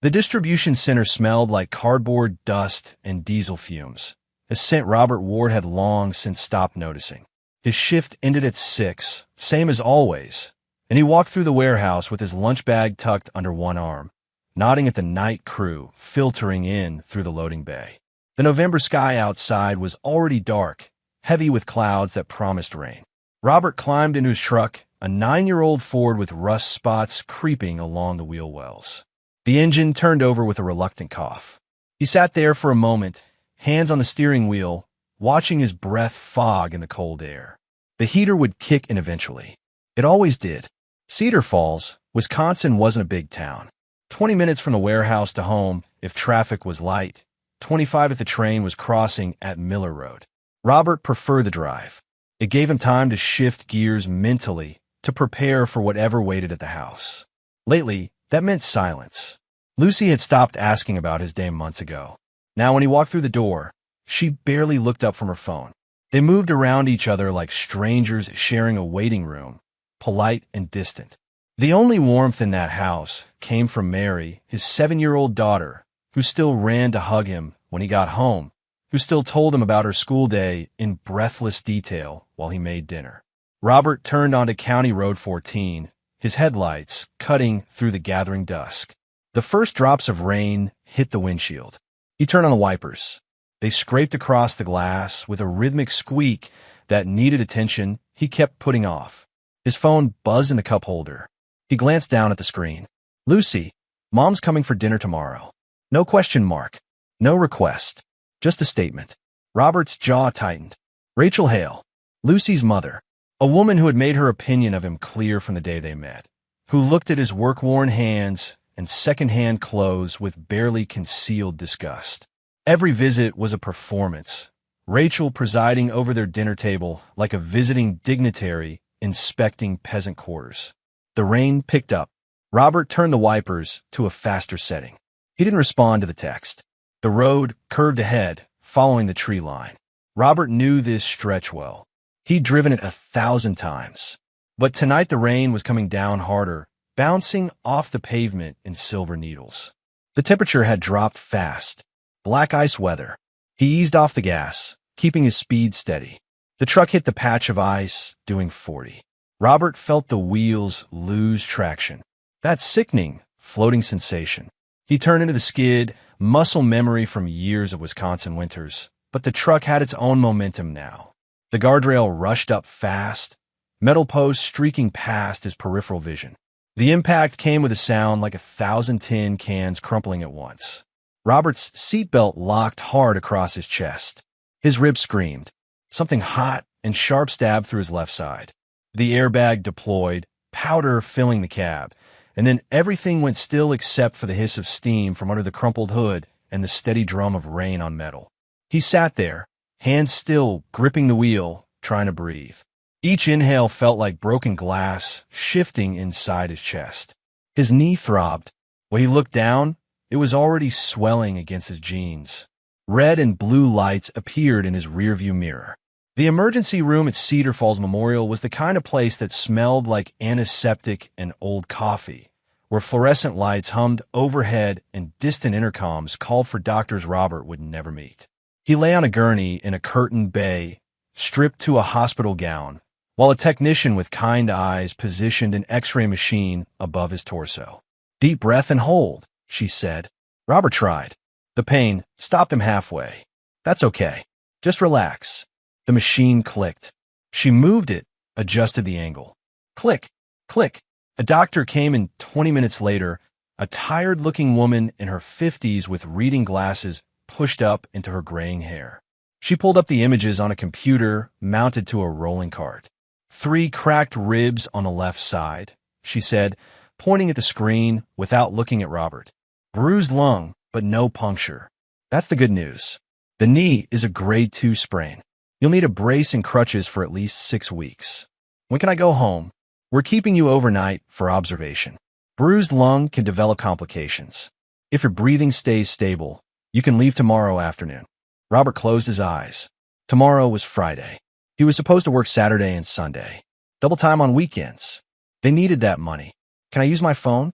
The distribution center smelled like cardboard, dust, and diesel fumes, a scent Robert Ward had long since stopped noticing. His shift ended at 6, same as always, and he walked through the warehouse with his lunch bag tucked under one arm, nodding at the night crew filtering in through the loading bay. The November sky outside was already dark, heavy with clouds that promised rain. Robert climbed into his truck, a 9-year-old Ford with rust spots creeping along the wheel wells. The engine turned over with a reluctant cough. He sat there for a moment, hands on the steering wheel, watching his breath fog in the cold air. The heater would kick in eventually. It always did. Cedar Falls, Wisconsin wasn't a big town. 20 minutes from the warehouse to home if traffic was light, 25 if the train was crossing at Miller Road. Robert preferred the drive. It gave him time to shift gears mentally to prepare for whatever waited at the house. Lately, that meant silence. Lucy had stopped asking about his day months ago. Now when he walked through the door, she barely looked up from her phone. They moved around each other like strangers sharing a waiting room, polite and distant. The only warmth in that house came from Mary, his 7-year-old daughter, who still ran to hug him when he got home, who still told him about her school day in breathless detail while he made dinner. Robert turned onto County Road 14, his headlights cutting through the gathering dusk. The first drops of rain hit the windshield. He turned on the wipers. They scraped across the glass with a rhythmic squeak that needed attention he kept putting off. His phone buzzed in the cup holder. He glanced down at the screen. Lucy, Mom's coming for dinner tomorrow. No question mark. No request. Just a statement. Robert's jaw tightened. Rachel Hale, Lucy's mother, a woman who had made her opinion of him clear from the day they met, who looked at his work-worn hands and second-hand clothes with barely concealed disgust. Every visit was a performance, Rachel presiding over their dinner table like a visiting dignitary inspecting peasant quarters. The rain picked up. Robert turned the wipers to a faster setting. He didn't respond to the text. The road curved ahead, following the tree line. Robert knew this stretch well. He'd driven it 1,000 times. But tonight the rain was coming down harder, bouncing off the pavement in silver needles. The temperature had dropped fast. Black ice weather. He eased off the gas, keeping his speed steady. The truck hit the patch of ice, doing 40. Robert felt the wheels lose traction. That sickening, floating sensation. He turned into the skid, muscle memory from years of Wisconsin winters, but the truck had its own momentum now. The guardrail rushed up fast, metal posts streaking past his peripheral vision. The impact came with a sound like 1,000 tin cans crumpling at once. Robert's seatbelt locked hard across his chest. His ribs screamed. Something hot and sharp stabbed through his left side. The airbag deployed, powder filling the cab, and then everything went still except for the hiss of steam from under the crumpled hood and the steady drum of rain on metal. He sat there, hands still gripping the wheel, trying to breathe. Each inhale felt like broken glass shifting inside his chest. His knee throbbed. When he looked down, it was already swelling against his jeans. Red and blue lights appeared in his rearview mirror. The emergency room at Cedar Falls Memorial was the kind of place that smelled like antiseptic and old coffee, where fluorescent lights hummed overhead and distant intercoms called for doctors Robert would never meet. He lay on a gurney in a curtained bay, stripped to a hospital gown, while a technician with kind eyes positioned an X-ray machine above his torso. "Deep breath and hold," she said. Robert tried. The pain stopped him halfway. "That's okay. Just relax." The machine clicked. She moved it, adjusted the angle. Click, click. A doctor came in 20 minutes later, a tired-looking woman in her 50s with reading glasses pushed up into her graying hair. She pulled up the images on a computer mounted to a rolling cart. 3 cracked ribs on the left side, she said, pointing at the screen without looking at Robert. Bruised lung, but no puncture. That's the good news. The knee is a grade 2 sprain. You'll need a brace and crutches for at least 6 weeks. When can I go home? We're keeping you overnight for observation. Bruised lung can develop complications. If your breathing stays stable, you can leave tomorrow afternoon. Robert closed his eyes. Tomorrow was Friday. He was supposed to work Saturday and Sunday. Double time on weekends. They needed that money. Can I use my phone?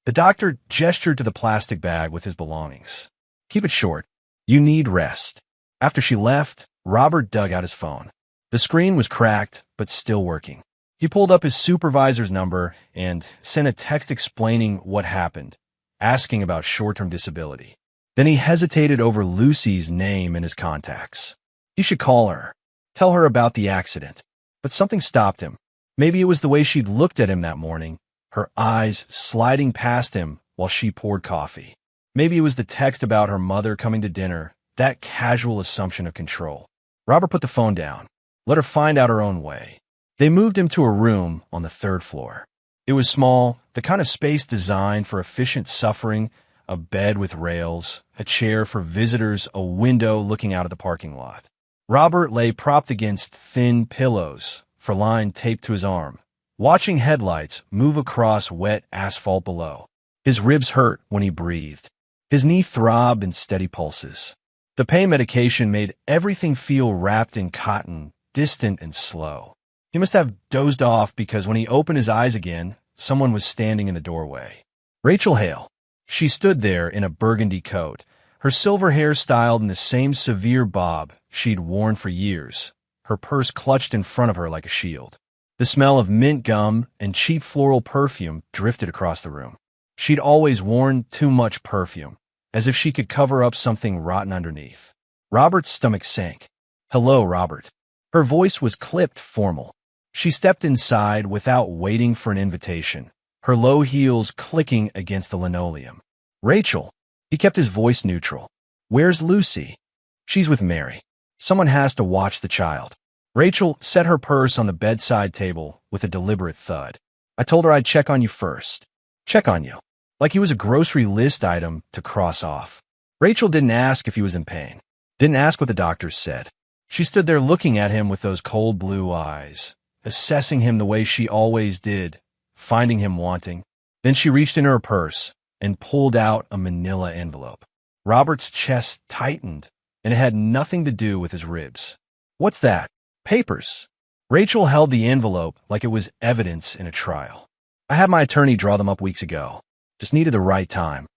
The doctor gestured to the plastic bag with his belongings. Keep it short. You need rest. After she left, Robert dug out his phone. The screen was cracked, but still working. He pulled up his supervisor's number and sent a text explaining what happened, asking about short-term disability. Then he hesitated over Lucy's name in his contacts. He should call her, tell her about the accident. But something stopped him. Maybe it was the way she'd looked at him that morning, her eyes sliding past him while she poured coffee. Maybe it was the text about her mother coming to dinner, that casual assumption of control. Robert put the phone down, let her find out her own way. They moved him to a room on the 3rd floor. It was small, the kind of space designed for efficient suffering, a bed with rails, a chair for visitors, a window looking out at the parking lot. Robert lay propped against thin pillows, Furline taped to his arm, watching headlights move across wet asphalt below. His ribs hurt when he breathed. His knee throbbed in steady pulses. The pain medication made everything feel wrapped in cotton, distant and slow. He must have dozed off because when he opened his eyes again, someone was standing in the doorway. Rachel Hale. She stood there in a burgundy coat, her silver hair styled in the same severe bob she'd worn for years, her purse clutched in front of her like a shield. The smell of mint gum and cheap floral perfume drifted across the room. She'd always worn too much perfume, as if she could cover up something rotten underneath. Robert's stomach sank. Hello, Robert. Her voice was clipped formal. She stepped inside without waiting for an invitation, her low heels clicking against the linoleum. Rachel. He kept his voice neutral. Where's Lucy? She's with Mary. Someone has to watch the child. Rachel set her purse on the bedside table with a deliberate thud. I told her I'd check on you first. Check on you. Like he was a grocery list item to cross off. Rachel didn't ask if he was in pain. Didn't ask what the doctors said. She stood there looking at him with those cold blue eyes, assessing him the way she always did, finding him wanting. Then she reached into her purse and pulled out a manila envelope. Robert's chest tightened, and it had nothing to do with his ribs. What's that? Papers. Rachel held the envelope like it was evidence in a trial. I had my attorney draw them up weeks ago. Just needed the right time.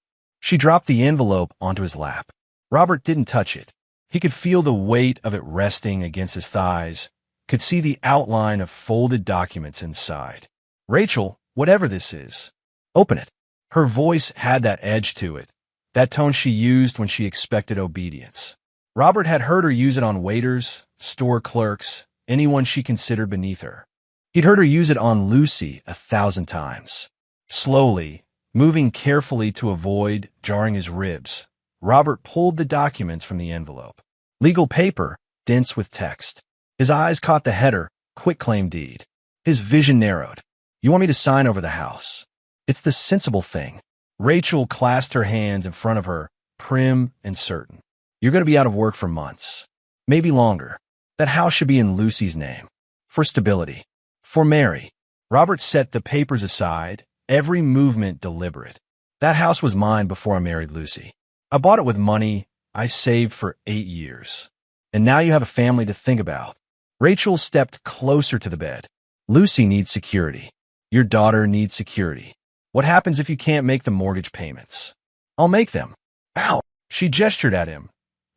She dropped the envelope onto his lap. Robert didn't touch it. He could feel the weight of it resting against his thighs, could see the outline of folded documents inside. Rachel, whatever this is, open it. Her voice had that edge to it, that tone she used when she expected obedience. Robert had heard her use it on waiters, store clerks, anyone she considered beneath her. He'd heard her use it on Lucy 1,000 times. Slowly, moving carefully to avoid jarring his ribs, Robert pulled the documents from the envelope. Legal paper, dense with text. His eyes caught the header, quitclaim deed. His vision narrowed. You want me to sign over the house? It's the sensible thing. Rachel clasped her hands in front of her, prim and certain. You're going to be out of work for months. Maybe longer. That house should be in Lucy's name. For stability. For Mary. Robert set the papers aside, every movement deliberate. That house was mine before I married Lucy. I bought it with money I saved for 8 years. And now you have a family to think about. Rachel stepped closer to the bed. Lucy needs security. Your daughter needs security. What happens if you can't make the mortgage payments? I'll make them. Ow! She gestured at him.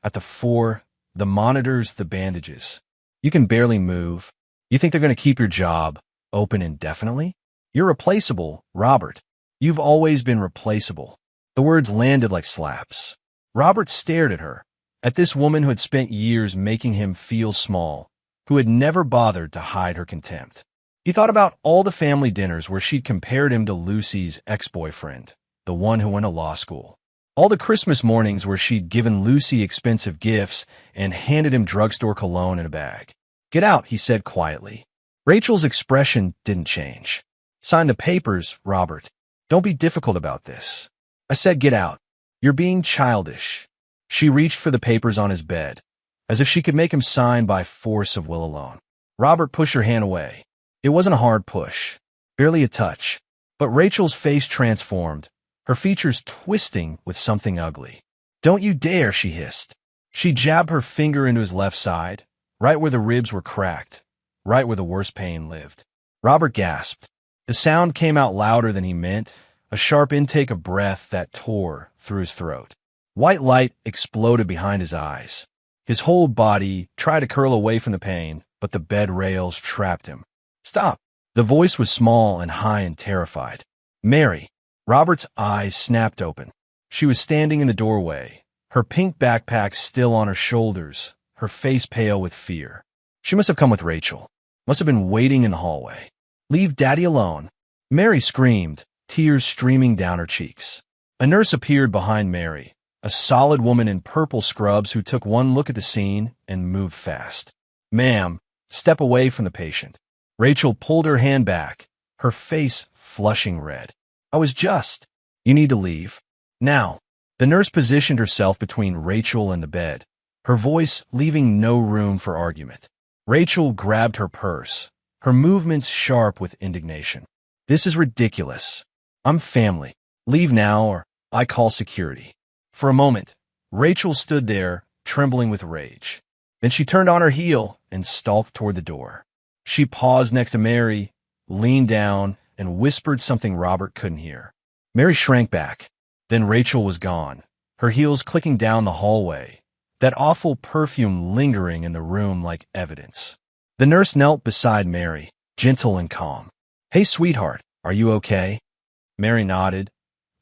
At the 4, the monitors, the bandages. You can barely move. You think they're going to keep your job open indefinitely? You're replaceable, Robert. You've always been replaceable. The words landed like slaps. Robert stared at her, at this woman who had spent years making him feel small, who had never bothered to hide her contempt. He thought about all the family dinners where she'd compared him to Lucy's ex-boyfriend, the one who went to law school. All the Christmas mornings where she'd given Lucy expensive gifts and handed him drugstore cologne in a bag. Get out, he said quietly. Rachel's expression didn't change. Sign the papers, Robert. Don't be difficult about this. I said get out. You're being childish. She reached for the papers on his bed, as if she could make him sign by force of will alone. Robert pushed her hand away. It wasn't a hard push, barely a touch, but Rachel's face transformed, her features twisting with something ugly. Don't you dare, she hissed. She jabbed her finger into his left side, right where the ribs were cracked, right where the worst pain lived. Robert gasped. The sound came out louder than he meant, a sharp intake of breath that tore through his throat. White light exploded behind his eyes. His whole body tried to curl away from the pain, but the bed rails trapped him. Stop! The voice was small and high and terrified. Mary. Robert's eyes snapped open. She was standing in the doorway, her pink backpack still on her shoulders, her face pale with fear. She must have come with Rachel. Must have been waiting in the hallway. Leave Daddy alone. Mary screamed, tears streaming down her cheeks. A nurse appeared behind Mary, a solid woman in purple scrubs who took one look at the scene and moved fast. Ma'am, step away from the patient. Rachel pulled her hand back, her face flushing red. I was just. You need to leave. Now. The nurse positioned herself between Rachel and the bed, her voice leaving no room for argument. Rachel grabbed her purse, her movements sharp with indignation. This is ridiculous. I'm family. Leave now or I call security. For a moment, Rachel stood there, trembling with rage. Then she turned on her heel and stalked toward the door. She paused next to Mary, leaned down, and whispered something Robert couldn't hear. Mary shrank back. Then Rachel was gone, her heels clicking down the hallway, that awful perfume lingering in the room like evidence. The nurse knelt beside Mary, gentle and calm. Hey, sweetheart, are you okay? Mary nodded,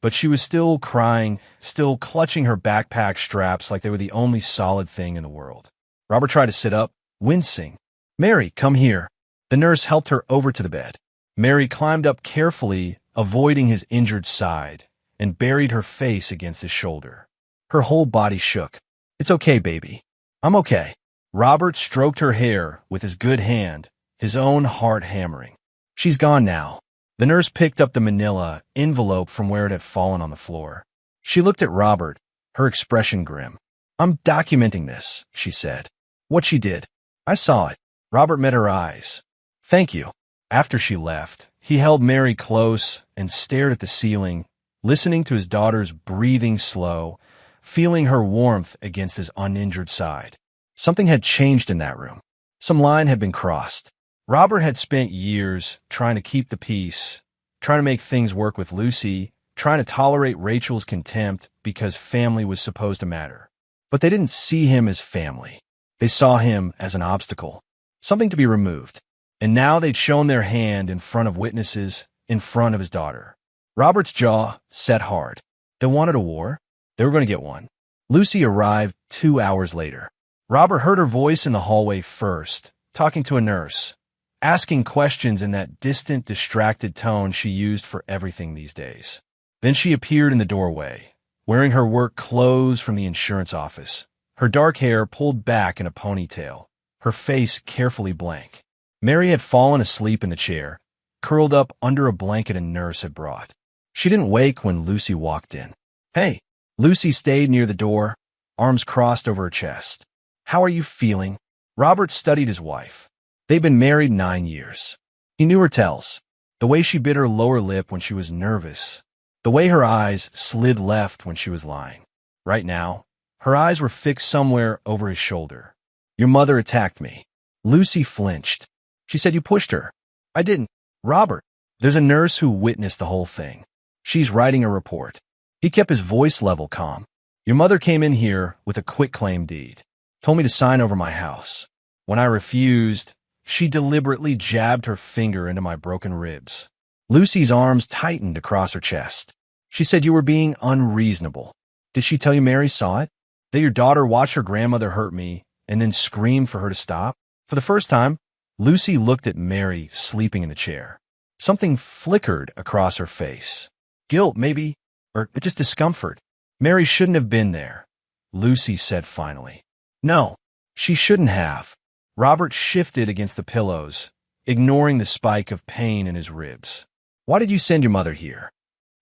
but she was still crying, still clutching her backpack straps like they were the only solid thing in the world. Robert tried to sit up, wincing. Mary, come here. The nurse helped her over to the bed. Mary climbed up carefully, avoiding his injured side, and buried her face against his shoulder. Her whole body shook. It's okay, baby. I'm okay. Robert stroked her hair with his good hand, his own heart hammering. She's gone now. The nurse picked up the manila envelope from where it had fallen on the floor. She looked at Robert, her expression grim. I'm documenting this, she said. What she did. I saw it. Robert met her eyes. Thank you. After she left, he held Mary close and stared at the ceiling, listening to his daughter's breathing slow, feeling her warmth against his uninjured side. Something had changed in that room. Some line had been crossed. Robert had spent years trying to keep the peace, trying to make things work with Lucy, trying to tolerate Rachel's contempt because family was supposed to matter. But they didn't see him as family. They saw him as an obstacle, something to be removed. And now they'd shown their hand in front of witnesses, in front of his daughter. Robert's jaw set hard. They wanted a war. They were going to get one. Lucy arrived 2 hours later. Robert heard her voice in the hallway first, talking to a nurse, asking questions in that distant, distracted tone she used for everything these days. Then she appeared in the doorway, wearing her work clothes from the insurance office, her dark hair pulled back in a ponytail, her face carefully blank. Mary had fallen asleep in the chair, curled up under a blanket a nurse had brought. She didn't wake when Lucy walked in. Hey. Lucy stayed near the door, arms crossed over her chest. How are you feeling? Robert studied his wife. They'd been married 9 years. He knew her tells. The way she bit her lower lip when she was nervous. The way her eyes slid left when she was lying. Right now, her eyes were fixed somewhere over his shoulder. Your mother attacked me. Lucy flinched. She said you pushed her. I didn't. Robert, there's a nurse who witnessed the whole thing. She's writing a report. He kept his voice level calm. Your mother came in here with a quitclaim deed. Told me to sign over my house. When I refused, she deliberately jabbed her finger into my broken ribs. Lucy's arms tightened across her chest. She said you were being unreasonable. Did she tell you Mary saw it? That your daughter watched her grandmother hurt me and then screamed for her to stop? For the first time, Lucy looked at Mary sleeping in the chair. Something flickered across her face. Guilt, maybe. Or just discomfort. Mary shouldn't have been there, Lucy said finally. No, she shouldn't have. Robert shifted against the pillows, ignoring the spike of pain in his ribs. Why did you send your mother here?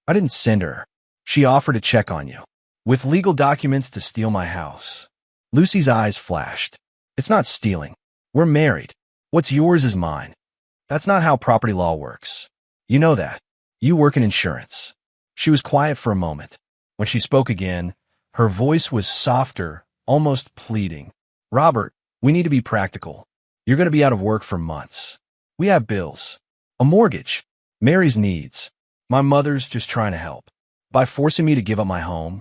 I didn't send her. She offered to check on you. With legal documents to steal my house. Lucy's eyes flashed. It's not stealing. We're married. What's yours is mine. That's not how property law works. You know that. You work in insurance. She was quiet for a moment. When she spoke again, her voice was softer, almost pleading. Robert, we need to be practical. You're going to be out of work for months. We have bills. A mortgage. Mary's needs. My mother's just trying to help. By forcing me to give up my home.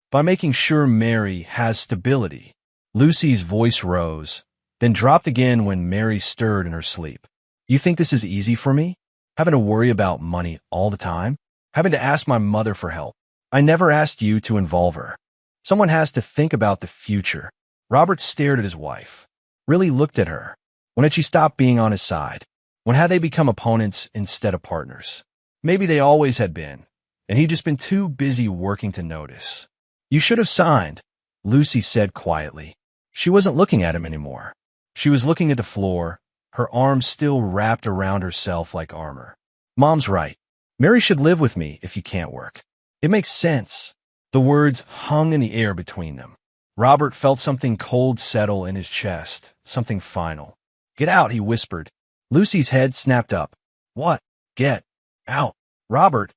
By making sure Mary has stability. Lucy's voice rose, then dropped again when Mary stirred in her sleep. You think this is easy for me? Having to worry about money all the time? Having to ask my mother for help? I never asked you to involve her. Someone has to think about the future. Robert stared at his wife, really looked at her. When had she stopped being on his side? When had they become opponents instead of partners? Maybe they always had been, and he'd just been too busy working to notice. You should have signed, Lucy said quietly. She wasn't looking at him anymore. She was looking at the floor, her arms still wrapped around herself like armor. Mom's right. Mary should live with me if you can't work. It makes sense. The words hung in the air between them. Robert felt something cold settle in his chest, something final. Get out, he whispered. Lucy's head snapped up. What? Get out. Robert,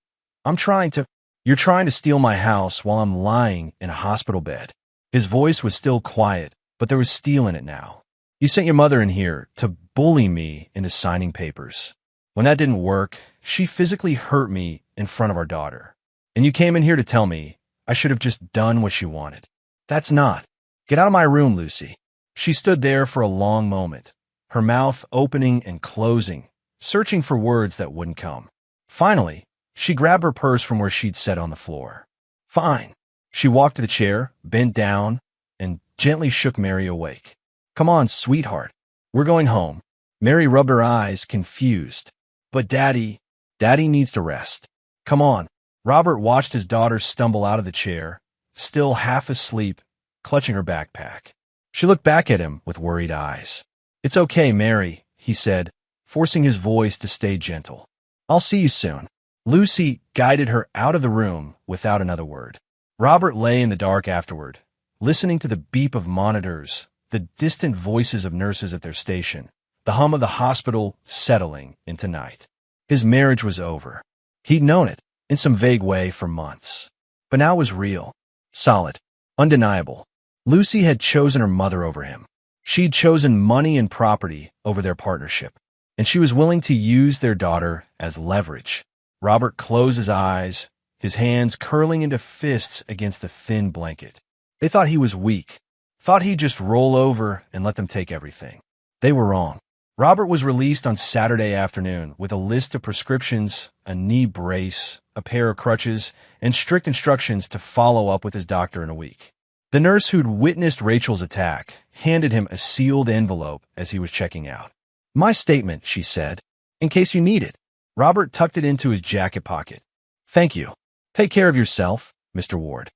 You're trying to steal my house while I'm lying in a hospital bed. His voice was still quiet, but there was steel in it now. You sent your mother in here to bully me into signing papers. When that didn't work, she physically hurt me in front of our daughter. And you came in here to tell me I should have just done what she wanted. That's not. Get out of my room, Lucy. She stood there for a long moment, her mouth opening and closing, searching for words that wouldn't come. Finally, she grabbed her purse from where she'd set on the floor. Fine. She walked to the chair, bent down, and gently shook Mary awake. Come on, sweetheart. We're going home. Mary rubbed her eyes, confused. But Daddy needs to rest. Come on. Robert watched his daughter stumble out of the chair, still half asleep, clutching her backpack. She looked back at him with worried eyes. It's okay, Mary, he said, forcing his voice to stay gentle. I'll see you soon. Lucy guided her out of the room without another word. Robert lay in the dark afterward, listening to the beep of monitors, the distant voices of nurses at their station, the hum of the hospital settling into night. His marriage was over. He'd known it, in some vague way, for months. But now it was real, solid, undeniable. Lucy had chosen her mother over him. She'd chosen money and property over their partnership, and she was willing to use their daughter as leverage. Robert closed his eyes, his hands curling into fists against the thin blanket. They thought he was weak, thought he'd just roll over and let them take everything. They were wrong. Robert was released on Saturday afternoon with a list of prescriptions, a knee brace, a pair of crutches, and strict instructions to follow up with his doctor in a week. The nurse who'd witnessed Rachel's attack handed him a sealed envelope as he was checking out. My statement, she said, in case you need it. Robert tucked it into his jacket pocket. Thank you. Take care of yourself, Mr. Ward.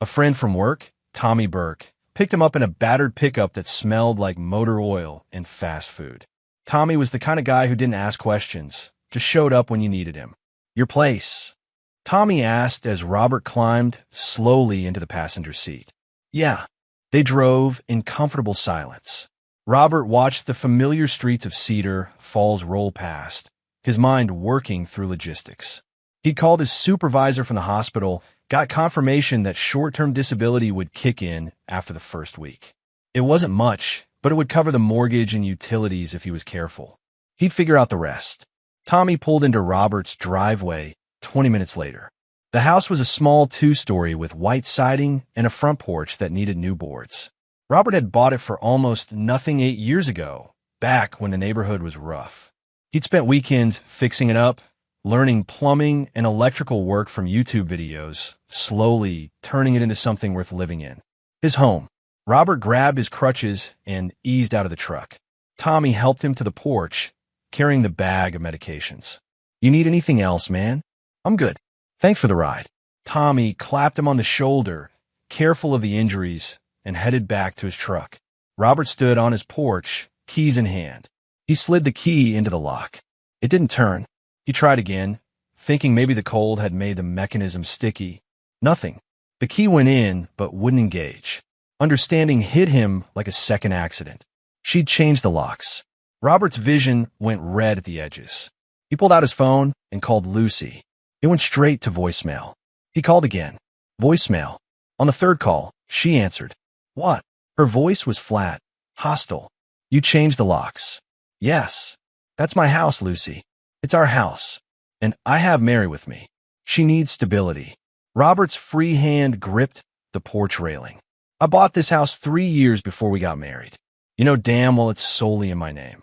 A friend from work, Tommy Burke, picked him up in a battered pickup that smelled like motor oil and fast food. Tommy was the kind of guy who didn't ask questions, just showed up when you needed him. Your place? Tommy asked as Robert climbed slowly into the passenger seat. Yeah. They drove in comfortable silence. Robert watched the familiar streets of Cedar Falls roll past, his mind working through logistics. He'd called his supervisor from the hospital, got confirmation that short-term disability would kick in after the first week. It wasn't much, but it would cover the mortgage and utilities if he was careful. He'd figure out the rest. Tommy pulled into Robert's driveway 20 minutes later. The house was a small two-story with white siding and a front porch that needed new boards. Robert had bought it for almost nothing 8 years ago, back when the neighborhood was rough. He'd spent weekends fixing it up, learning plumbing and electrical work from YouTube videos, slowly turning it into something worth living in. His home. Robert grabbed his crutches and eased out of the truck. Tommy helped him to the porch, carrying the bag of medications. You need anything else, man? I'm good. Thanks for the ride. Tommy clapped him on the shoulder, careful of the injuries, and headed back to his truck. Robert stood on his porch, keys in hand. He slid the key into the lock. It didn't turn. He tried again, thinking maybe the cold had made the mechanism sticky. Nothing. The key went in, but wouldn't engage. Understanding hit him like a second accident. She'd changed the locks. Robert's vision went red at the edges. He pulled out his phone and called Lucy. It went straight to voicemail. He called again. Voicemail. On the third call, she answered. What? Her voice was flat, hostile. You changed the locks. Yes. That's my house, Lucy. It's our house. And I have Mary with me. She needs stability. Robert's free hand gripped the porch railing. I bought this house 3 years before we got married. You know damn well it's solely in my name.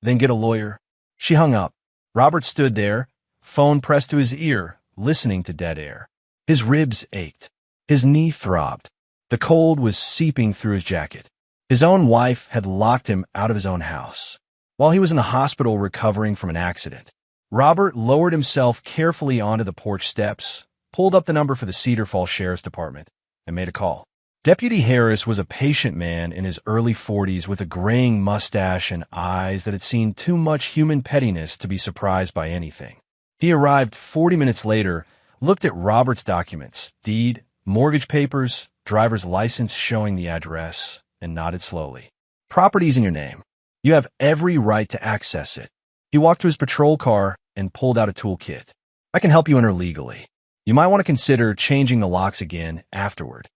Then get a lawyer. She hung up. Robert stood there, phone pressed to his ear, listening to dead air. His ribs ached. His knee throbbed. The cold was seeping through his jacket. His own wife had locked him out of his own house. While he was in the hospital recovering from an accident, Robert lowered himself carefully onto the porch steps, pulled up the number for the Cedar Falls Sheriff's Department, and made a call. Deputy Harris was a patient man in his early 40s with a graying mustache and eyes that had seen too much human pettiness to be surprised by anything. He arrived 40 minutes later, looked at Robert's documents, deed, mortgage papers, driver's license showing the address, and nodded slowly. Property's in your name. You have every right to access it. He walked to his patrol car and pulled out a toolkit. I can help you enter legally. You might want to consider changing the locks again afterward.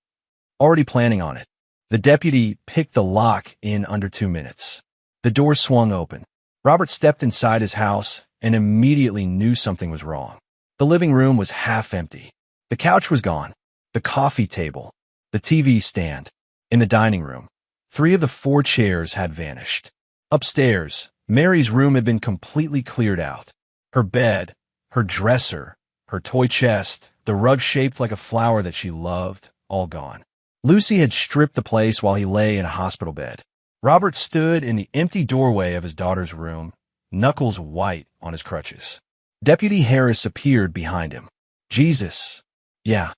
Already planning on it. The deputy picked the lock in under 2 minutes. The door swung open. Robert stepped inside his house and immediately knew something was wrong. The living room was half empty. The couch was gone. The coffee table. The TV stand. In the dining room, 3 of the 4 chairs had vanished. Upstairs, Mary's room had been completely cleared out. Her bed, her dresser, her toy chest, the rug shaped like a flower that she loved, all gone. Lucy had stripped the place while he lay in a hospital bed. Robert stood in the empty doorway of his daughter's room, knuckles white on his crutches. Deputy Harris appeared behind him. Jesus. Yeah.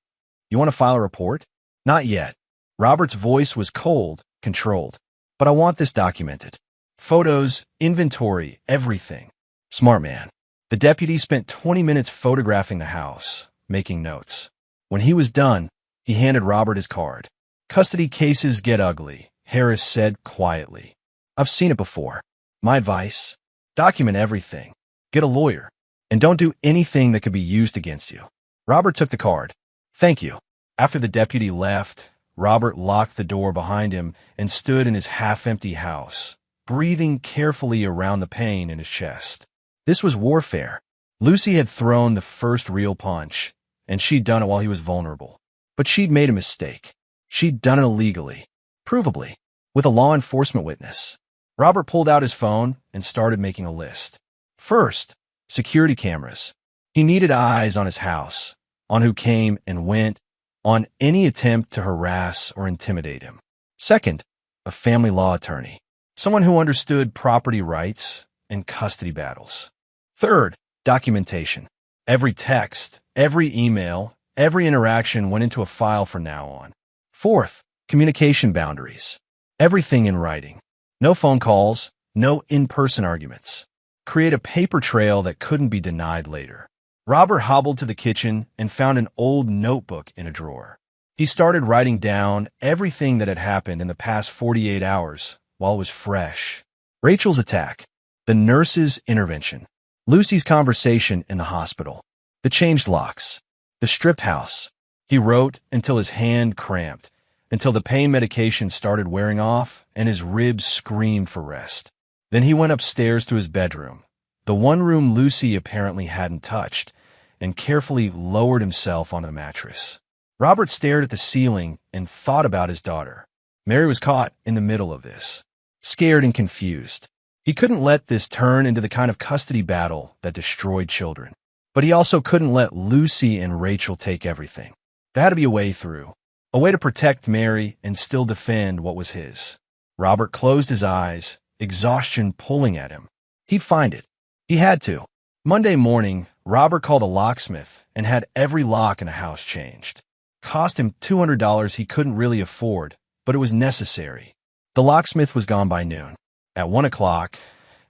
You want to file a report? Not yet. Robert's voice was cold, controlled. But I want this documented. Photos, inventory, everything. Smart man. The deputy spent 20 minutes photographing the house, making notes. When he was done, he handed Robert his card. Custody cases get ugly, Harris said quietly. I've seen it before. My advice? Document everything. Get a lawyer. And don't do anything that could be used against you. Robert took the card. Thank you. After the deputy left, Robert locked the door behind him and stood in his half-empty house, breathing carefully around the pain in his chest. This was warfare. Lucy had thrown the first real punch, and she'd done it while he was vulnerable. But she'd made a mistake. She'd done it illegally, provably, with a law enforcement witness. Robert pulled out his phone and started making a list. First, security cameras. He needed eyes on his house, on who came and went, on any attempt to harass or intimidate him. Second, a family law attorney, someone who understood property rights and custody battles. Third, documentation. Every text, every email, every interaction went into a file from now on. Fourth, communication boundaries. Everything in writing. No phone calls, no in-person arguments. Create a paper trail that couldn't be denied later. Robert hobbled to the kitchen and found an old notebook in a drawer. He started writing down everything that had happened in the past 48 hours while it was fresh. Rachel's attack, the nurse's intervention, Lucy's conversation in the hospital, the changed locks, the stripped house. He wrote until his hand cramped, until the pain medication started wearing off and his ribs screamed for rest. Then he went upstairs to his bedroom, the one room Lucy apparently hadn't touched, and carefully lowered himself onto the mattress. Robert stared at the ceiling and thought about his daughter. Mary was caught in the middle of this, scared and confused. He couldn't let this turn into the kind of custody battle that destroyed children. But he also couldn't let Lucy and Rachel take everything. There had to be a way through, a way to protect Mary and still defend what was his. Robert closed his eyes, exhaustion pulling at him. He'd find it. He had to. Monday morning, Robert called a locksmith and had every lock in the house changed. Cost him $200 he couldn't really afford, but it was necessary. The locksmith was gone by noon. At 1 o'clock,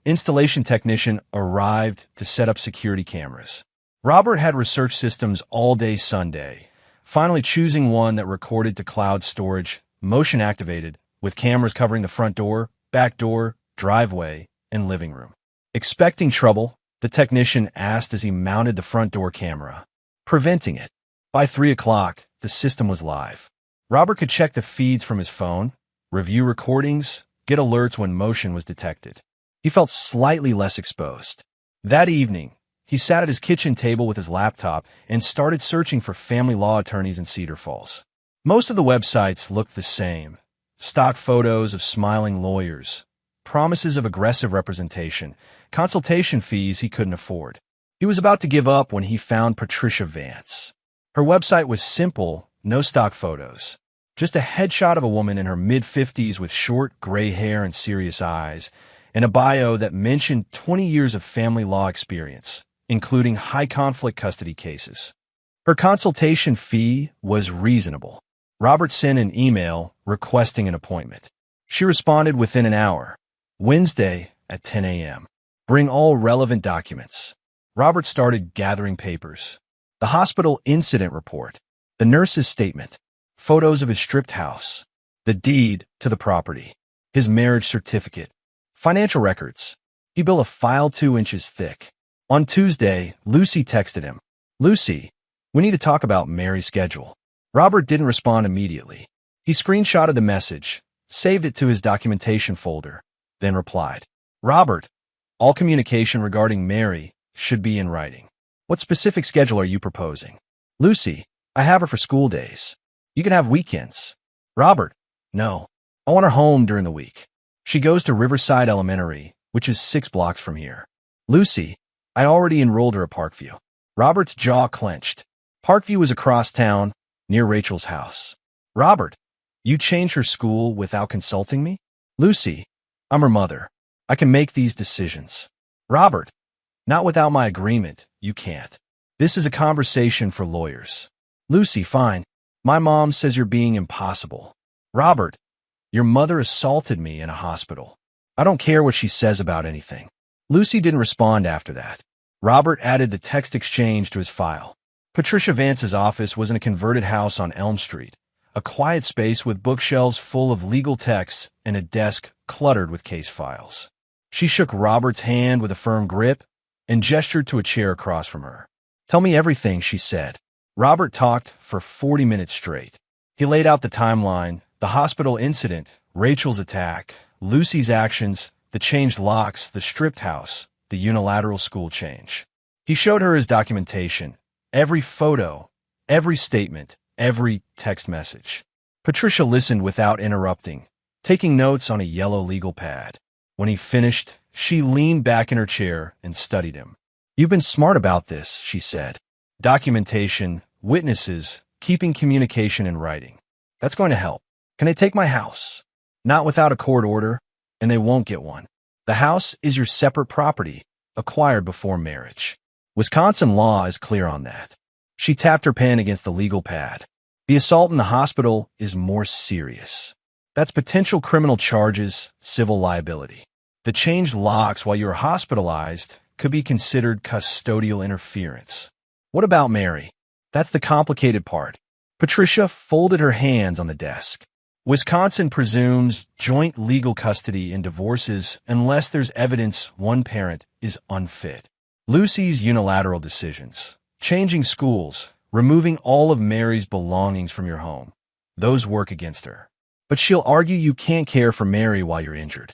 installation technician arrived to set up security cameras. Robert had researched systems all day Sunday, finally choosing one that recorded to cloud storage, motion activated, with cameras covering the front door, back door, driveway, and living room. Expecting trouble, the technician asked as he mounted the front door camera, preventing it. By 3 o'clock, the system was live. Robert could check the feeds from his phone, review recordings, get alerts when motion was detected. He felt slightly less exposed. That evening, He sat at his kitchen table with his laptop and started searching for family law attorneys in Cedar Falls. Most of the websites looked the same. Stock photos of smiling lawyers, promises of aggressive representation, consultation fees he couldn't afford. He was about to give up when he found Patricia Vance. Her website was simple, no stock photos. Just a headshot of a woman in her mid-50s with short, gray hair and serious eyes, and a bio that mentioned 20 years of family law experience, including high-conflict custody cases. Her consultation fee was reasonable. Robert sent an email requesting an appointment. She responded within an hour. Wednesday at 10 a.m. Bring all relevant documents. Robert started gathering papers. The hospital incident report, the nurse's statement, photos of his stripped house, the deed to the property, his marriage certificate, financial records. He built a file 2 inches thick. On Tuesday, Lucy texted him. "Lucy, we need to talk about Mary's schedule." Robert didn't respond immediately. He screenshotted the message, saved it to his documentation folder, then replied. "Robert, all communication regarding Mary should be in writing. What specific schedule are you proposing?" "Lucy, I have her for school days. You can have weekends." "Robert, no. I want her home during the week. She goes to Riverside Elementary, which is 6 blocks from here." "Lucy, I already enrolled her at Parkview." Robert's jaw clenched. Parkview was across town, near Rachel's house. "Robert, you changed her school without consulting me?" "Lucy, I'm her mother. I can make these decisions." "Robert, not without my agreement. You can't. This is a conversation for lawyers." "Lucy, fine. My mom says you're being impossible." "Robert, your mother assaulted me in a hospital. I don't care what she says about anything." Lucy didn't respond after that. Robert added the text exchange to his file. Patricia Vance's office was in a converted house on Elm Street, a quiet space with bookshelves full of legal texts and a desk cluttered with case files. She shook Robert's hand with a firm grip and gestured to a chair across from her. "Tell me everything," she said. Robert talked for 40 minutes straight. He laid out the timeline, the hospital incident, Rachel's attack, Lucy's actions, the changed locks, the stripped house, the unilateral school change. He showed her his documentation, every photo, every statement, every text message. Patricia listened without interrupting, taking notes on a yellow legal pad. When he finished, she leaned back in her chair and studied him. "You've been smart about this," she said. "Documentation, witnesses, keeping communication in writing. That's going to help. Can they take my house?" "Not without a court order, and they won't get one. The house is your separate property, acquired before marriage. Wisconsin law is clear on that." She tapped her pen against the legal pad. "The assault in the hospital is more serious. That's potential criminal charges, civil liability. The changed locks while you were hospitalized could be considered custodial interference. What about Mary? That's the complicated part." Patricia folded her hands on the desk. "Wisconsin presumes joint legal custody in divorces unless there's evidence one parent is unfit. Lucy's unilateral decisions, changing schools, removing all of Mary's belongings from your home, those work against her. But she'll argue you can't care for Mary while you're injured."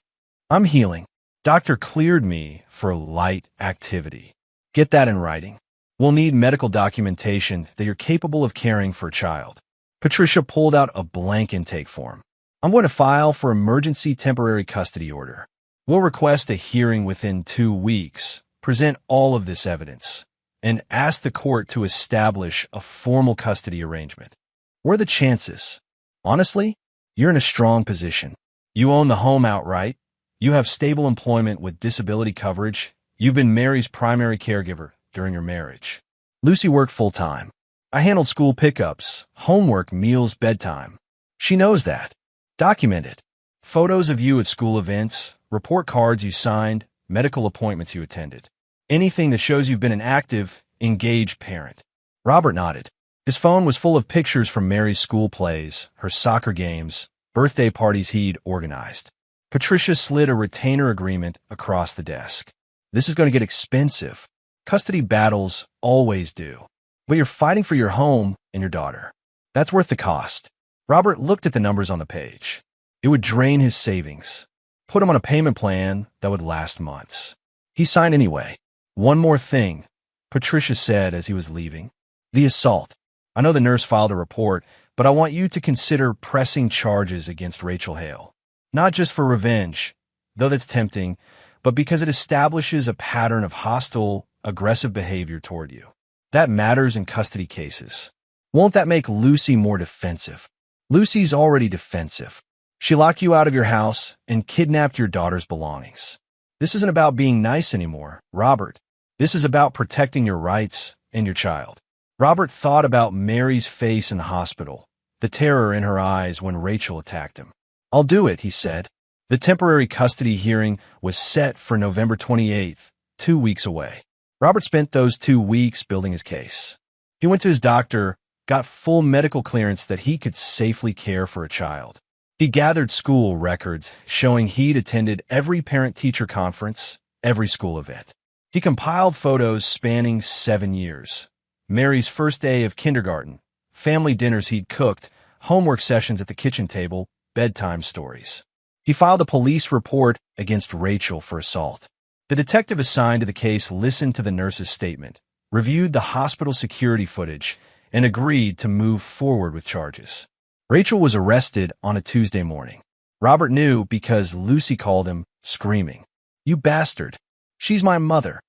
"I'm healing. Doctor cleared me for light activity." "Get that in writing. We'll need medical documentation that you're capable of caring for a child." Patricia pulled out a blank intake form. "I'm going to file for emergency temporary custody order. We'll request a hearing within 2 weeks, present all of this evidence, and ask the court to establish a formal custody arrangement. What are the chances? Honestly, you're in a strong position. You own the home outright. You have stable employment with disability coverage. You've been Mary's primary caregiver during your marriage. Lucy worked full-time. I handled school pickups, homework, meals, bedtime. She knows that. Document it. Photos of you at school events, report cards you signed, medical appointments you attended. Anything that shows you've been an active, engaged parent." Robert nodded. His phone was full of pictures from Mary's school plays, her soccer games, birthday parties he'd organized. Patricia slid a retainer agreement across the desk. "This is going to get expensive. Custody battles always do. But you're fighting for your home and your daughter. That's worth the cost." Robert looked at the numbers on the page. It would drain his savings, put him on a payment plan that would last months. He signed anyway. "One more thing. Patricia said as he was leaving. The assault. I know the nurse filed a report, but I want you to consider pressing charges against Rachel Hale. Not just for revenge, though that's tempting, but because it establishes a pattern of hostile, aggressive behavior toward you. That matters in custody cases. Won't that make Lucy more defensive? Lucy's already defensive. She locked you out of your house and kidnapped your daughter's belongings. This isn't about being nice anymore, Robert. This is about protecting your rights and your child. Robert thought about Mary's face in the hospital, the terror in her eyes when Rachel attacked him. I'll do it, he said. The temporary custody hearing was set for November 28th, 2 weeks away. Robert spent those 2 weeks building his case. He went to his doctor, got full medical clearance that he could safely care for a child. He gathered school records showing he'd attended every parent-teacher conference, every school event. He compiled photos spanning 7 years. Mary's first day of kindergarten, family dinners he'd cooked, homework sessions at the kitchen table, bedtime stories. He filed a police report against Rachel for assault. The detective assigned to the case listened to the nurse's statement, reviewed the hospital security footage, and agreed to move forward with charges. Rachel was arrested on a Tuesday morning. Robert knew because Lucy called him, screaming, "You bastard! She's my mother.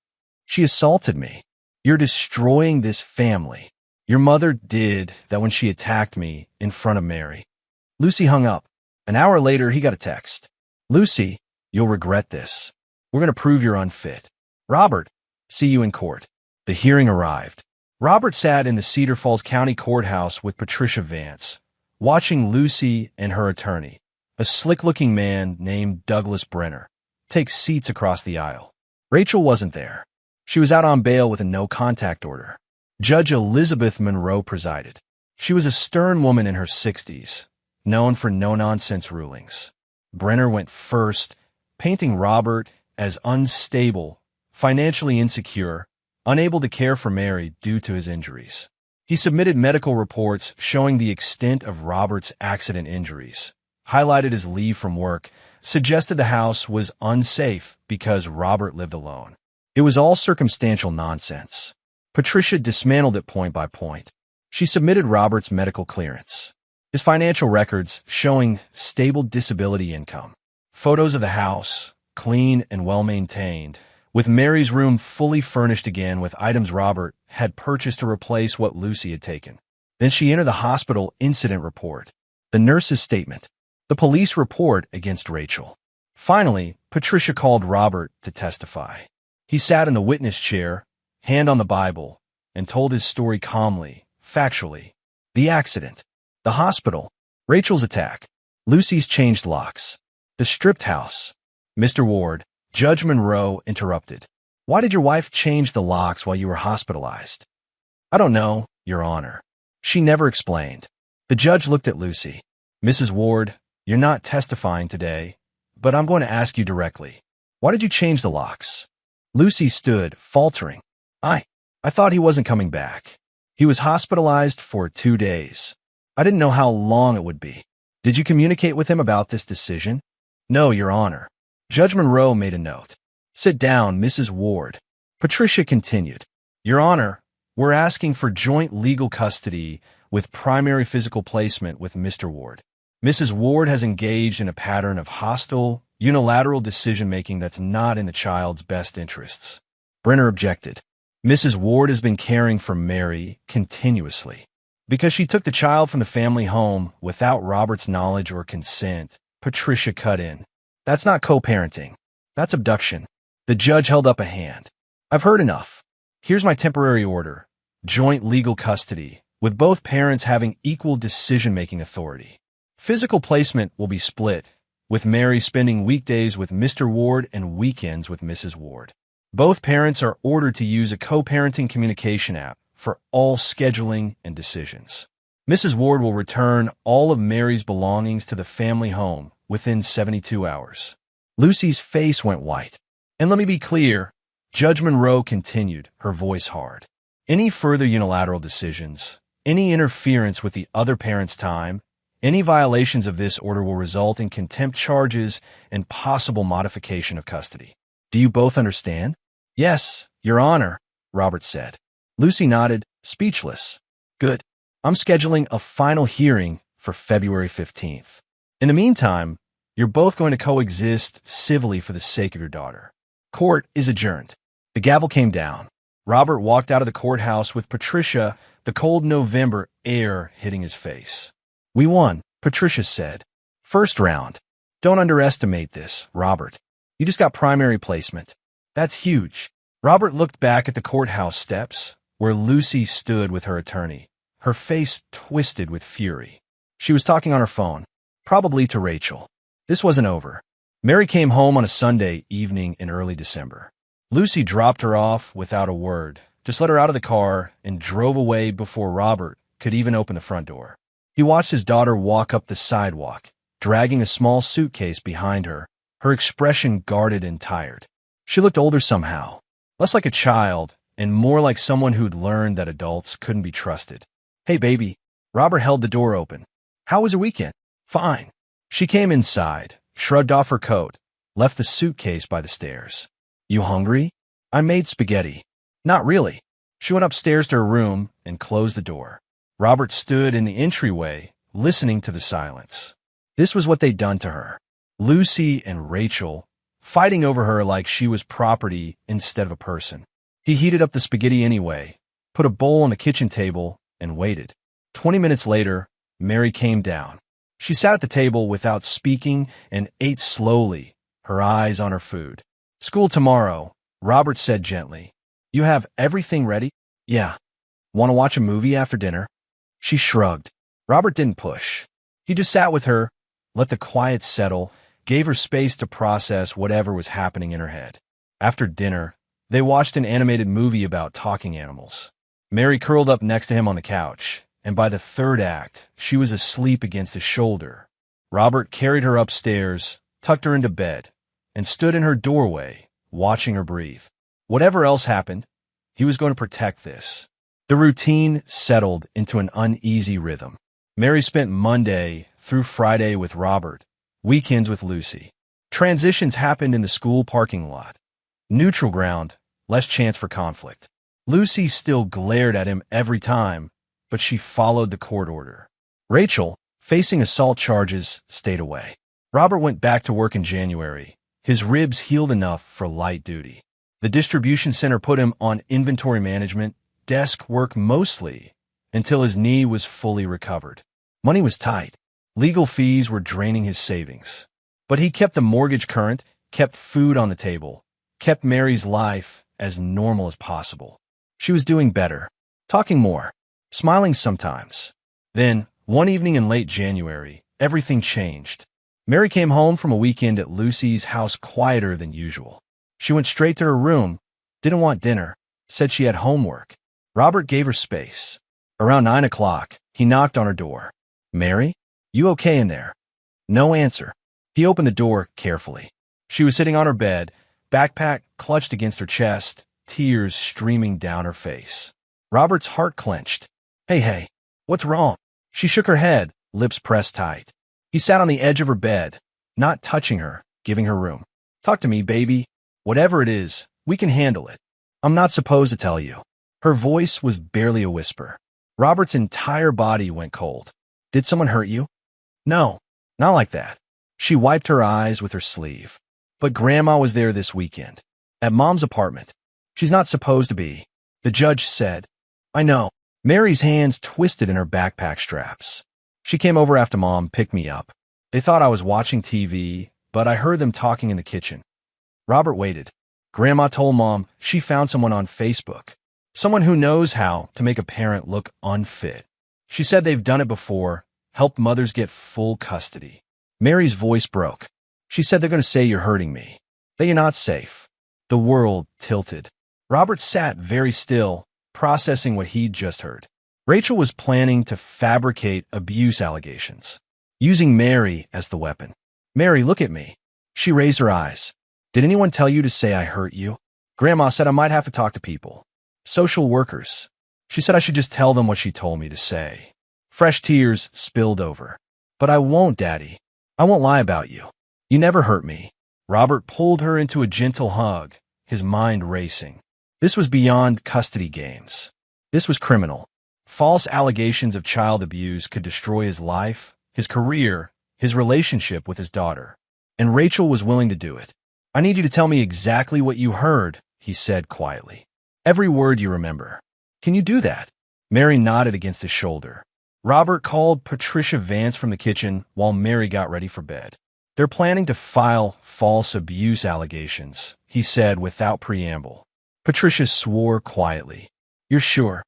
She assaulted me. You're destroying this family. Your mother did that when she attacked me in front of Mary." Lucy hung up. An hour later, he got a text. "Lucy, you'll regret this. We're going to prove you're unfit. Robert, see you in court." The hearing arrived. Robert sat in the Cedar Falls County Courthouse with Patricia Vance, watching Lucy and her attorney, a slick-looking man named Douglas Brenner, take seats across the aisle. Rachel wasn't there. She was out on bail with a no-contact order. Judge Elizabeth Monroe presided. She was a stern woman in her 60s, known for no-nonsense rulings. Brenner went first, painting Robert as unstable, financially insecure, unable to care for Mary due to his injuries. He submitted medical reports showing the extent of Robert's accident injuries, highlighted his leave from work, suggested the house was unsafe because Robert lived alone. It was all circumstantial nonsense. Patricia dismantled it point by point. She submitted Robert's medical clearance, his financial records showing stable disability income, photos of the house, clean and well-maintained, with Mary's room fully furnished again with items Robert had purchased to replace what Lucy had taken. Then she entered the hospital incident report, the nurse's statement, the police report against Rachel. Finally, Patricia called Robert to testify. He sat in the witness chair, hand on the Bible, and told his story calmly, factually. The accident, the hospital, Rachel's attack, Lucy's changed locks, the stripped house. Mr. Ward, Judge Monroe interrupted. "Why did your wife change the locks while you were hospitalized?" "I don't know, Your Honor. She never explained." The judge looked at Lucy. "Mrs. Ward, you're not testifying today, but I'm going to ask you directly. Why did you change the locks?" Lucy stood, faltering. I thought he wasn't coming back. He was hospitalized for 2 days. I didn't know how long it would be. Did you communicate with him about this decision?" "No, Your Honor." Judge Monroe made a note. "Sit down, Mrs. Ward." Patricia continued. "Your Honor, we're asking for joint legal custody with primary physical placement with Mr. Ward. Mrs. Ward has engaged in a pattern of hostile, unilateral decision-making that's not in the child's best interests." Brenner objected. "Mrs. Ward has been caring for Mary continuously. Because she took the child from the family home without Robert's knowledge or consent," Patricia cut in. "That's not co-parenting. That's abduction." The judge held up a hand. "I've heard enough. Here's my temporary order. Joint legal custody, with both parents having equal decision-making authority. Physical placement will be split, with Mary spending weekdays with Mr. Ward and weekends with Mrs. Ward. Both parents are ordered to use a co-parenting communication app for all scheduling and decisions. Mrs. Ward will return all of Mary's belongings to the family home within 72 hours. Lucy's face went white. "And let me be clear," Judge Monroe continued, her voice hard. "Any further unilateral decisions, any interference with the other parent's time, any violations of this order will result in contempt charges and possible modification of custody. Do you both understand?" "Yes, Your Honor," Robert said. Lucy nodded, speechless. Good. I'm scheduling a final hearing for February 15th. In the meantime, you're both going to coexist civilly for the sake of your daughter. Court is adjourned. The gavel came down. Robert walked out of the courthouse with Patricia, the cold November air hitting his face. We won, Patricia said. First round. Don't underestimate this, Robert. You just got primary placement. That's huge. Robert looked back at the courthouse steps, where Lucy stood with her attorney, her face twisted with fury. She was talking on her phone, probably to Rachel. This wasn't over. Mary came home on a Sunday evening in early December. Lucy dropped her off without a word, just let her out of the car and drove away before Robert could even open the front door. He watched his daughter walk up the sidewalk, dragging a small suitcase behind her, her expression guarded and tired. She looked older somehow, less like a child and more like someone who'd learned that adults couldn't be trusted. Hey, baby. Robert held the door open. How was your weekend? Fine. She came inside, shrugged off her coat, left the suitcase by the stairs. You hungry? I made spaghetti. Not really. She went upstairs to her room and closed the door. Robert stood in the entryway, listening to the silence. This was what they'd done to her. Lucy and Rachel, fighting over her like she was property instead of a person. He heated up the spaghetti anyway, put a bowl on the kitchen table, and waited. 20 minutes later, Mary came down. She sat at the table without speaking and ate slowly, her eyes on her food. School tomorrow, Robert said gently. You have everything ready? Yeah. Want to watch a movie after dinner? She shrugged. Robert didn't push. He just sat with her, let the quiet settle, gave her space to process whatever was happening in her head. After dinner, they watched an animated movie about talking animals. Mary curled up next to him on the couch, and by the third act, she was asleep against his shoulder. Robert carried her upstairs, tucked her into bed, and stood in her doorway, watching her breathe. Whatever else happened, he was going to protect this. The routine settled into an uneasy rhythm. Mary spent Monday through Friday with Robert, weekends with Lucy. Transitions happened in the school parking lot. Neutral ground, less chance for conflict. Lucy still glared at him every time, but she followed the court order. Rachel, facing assault charges, stayed away. Robert went back to work in January. His ribs healed enough for light duty. The distribution center put him on inventory management, desk work mostly, until his knee was fully recovered. Money was tight. Legal fees were draining his savings. But he kept the mortgage current, kept food on the table, kept Mary's life as normal as possible. She was doing better, talking more, smiling sometimes. Then, one evening in late January, everything changed. Mary came home from a weekend at Lucy's house quieter than usual. She went straight to her room, didn't want dinner, said she had homework. Robert gave her space. Around 9 o'clock, he knocked on her door. Mary, you okay in there? No answer. He opened the door carefully. She was sitting on her bed, backpack clutched against her chest, tears streaming down her face. Robert's heart clenched. Hey, what's wrong? She shook her head, lips pressed tight. He sat on the edge of her bed, not touching her, giving her room. Talk to me, baby. Whatever it is, we can handle it. I'm not supposed to tell you. Her voice was barely a whisper. Robert's entire body went cold. Did someone hurt you? No, not like that. She wiped her eyes with her sleeve. But Grandma was there this weekend. At Mom's apartment. She's not supposed to be. The judge said. I know. Mary's hands twisted in her backpack straps. She came over after Mom picked me up. They thought I was watching TV, but I heard them talking in the kitchen. Robert waited. Grandma told Mom she found someone on Facebook. Someone who knows how to make a parent look unfit. She said they've done it before, helped mothers get full custody. Mary's voice broke. She said they're going to say you're hurting me, that you're not safe. The world tilted. Robert sat very still, processing what he'd just heard. Rachel was planning to fabricate abuse allegations, using Mary as the weapon. Mary, look at me. She raised her eyes. Did anyone tell you to say I hurt you? Grandma said I might have to talk to people. Social workers. She said I should just tell them what she told me to say. Fresh tears spilled over. But I won't, Daddy. I won't lie about you. You never hurt me. Robert pulled her into a gentle hug, his mind racing. This was beyond custody games. This was criminal. False allegations of child abuse could destroy his life, his career, his relationship with his daughter. And Rachel was willing to do it. "I need you to tell me exactly what you heard," he said quietly. "Every word you remember. Can you do that?" Mary nodded against his shoulder. Robert called Patricia Vance from the kitchen while Mary got ready for bed. "They're planning to file false abuse allegations," he said without preamble. Patricia swore quietly. "You're sure?"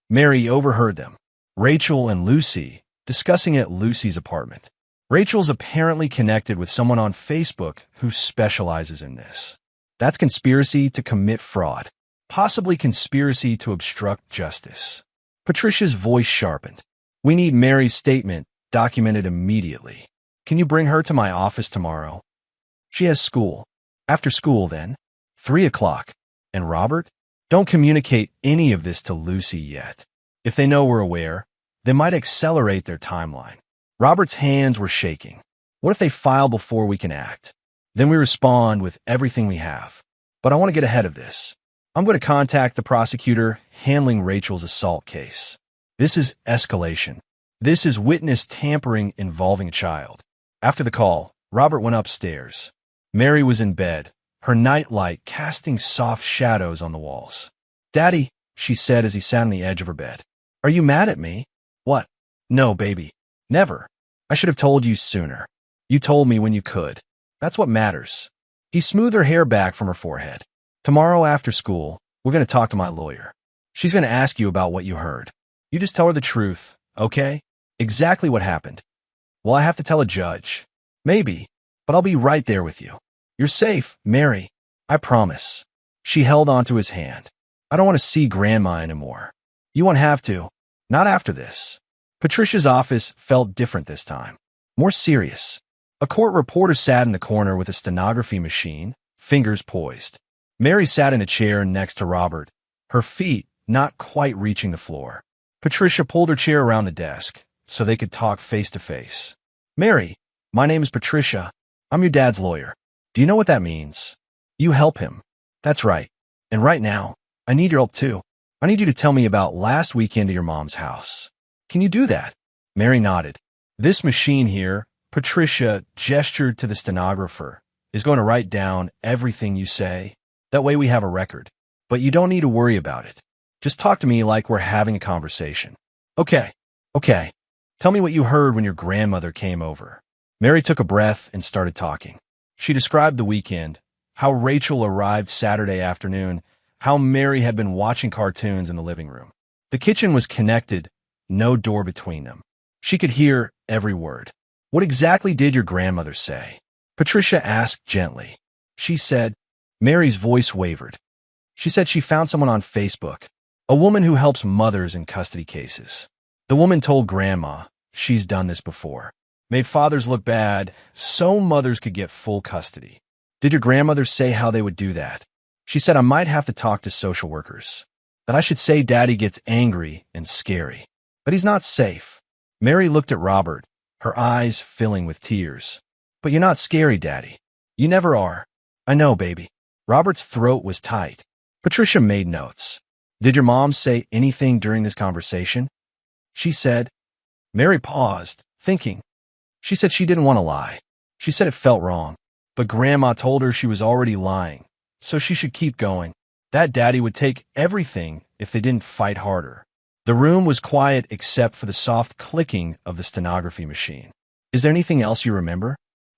Mary overheard them. Rachel and Lucy discussing at Lucy's apartment. Rachel's apparently connected with someone on Facebook who specializes in this. That's conspiracy to commit fraud. Possibly conspiracy to obstruct justice. Patricia's voice sharpened. "We need Mary's statement documented immediately. Can you bring her to my office tomorrow?" "She has school." "After school, then?" 3 o'clock. "And Robert? Don't communicate any of this to Lucy yet. If they know we're aware, they might accelerate their timeline." Robert's hands were shaking. "What if they file before we can act? Then we respond with everything we have. But I want to get ahead of this. I'm going to contact the prosecutor handling Rachel's assault case. This is escalation. This is witness tampering involving a child." After the call, Robert went upstairs. Mary was in bed, her nightlight casting soft shadows on the walls. "Daddy," she said as he sat on the edge of her bed. "Are you mad at me?" "What?" "No, baby. Never. I should have told you sooner. You told me when you could. That's what matters." He smoothed her hair back from her forehead. "Tomorrow after school, we're going to talk to my lawyer. She's going to ask you about what you heard. You just tell her the truth, okay? Exactly what happened." "Well, I have to tell a judge." "Maybe, but I'll be right there with you. You're safe, Mary. I promise." She held onto his hand. "I don't want to see Grandma anymore." "You won't have to. Not after this." Patricia's office felt different this time. More serious. A court reporter sat in the corner with a stenography machine, fingers poised. Mary sat in a chair next to Robert, her feet not quite reaching the floor. Patricia pulled her chair around the desk so they could talk face to face. "Mary, my name is Patricia. I'm your dad's lawyer. Do you know what that means? You help him." "That's right. And right now, I need your help too. I need you to tell me about last weekend at your mom's house. Can you do that?" Mary nodded. "This machine here," Patricia gestured to the stenographer, "is going to write down everything you say. That way we have a record. But you don't need to worry about it. Just talk to me like we're having a conversation." Okay. Tell me what you heard when your grandmother came over." Mary took a breath and started talking. She described the weekend, how Rachel arrived Saturday afternoon, how Mary had been watching cartoons in the living room. The kitchen was connected, no door between them. She could hear every word. "What exactly did your grandmother say?" Patricia asked gently. "She said," Mary's voice wavered. "She said she found someone on Facebook, a woman who helps mothers in custody cases. The woman told Grandma she's done this before. Made fathers look bad so mothers could get full custody. Did your grandmother say how they would do that?" "She said I might have to talk to social workers. That I should say Daddy gets angry and scary. But he's not safe." Mary looked at Robert, her eyes filling with tears. "But you're not scary, Daddy. You never are." "I know, baby." Robert's throat was tight. Patricia made notes. "Did your mom say anything during this conversation?" "She said." Mary paused, thinking. "She said she didn't want to lie. She said it felt wrong. But Grandma told her she was already lying, so she should keep going. That Daddy would take everything if they didn't fight harder." The room was quiet except for the soft clicking of the stenography machine. "Is there anything else you remember?"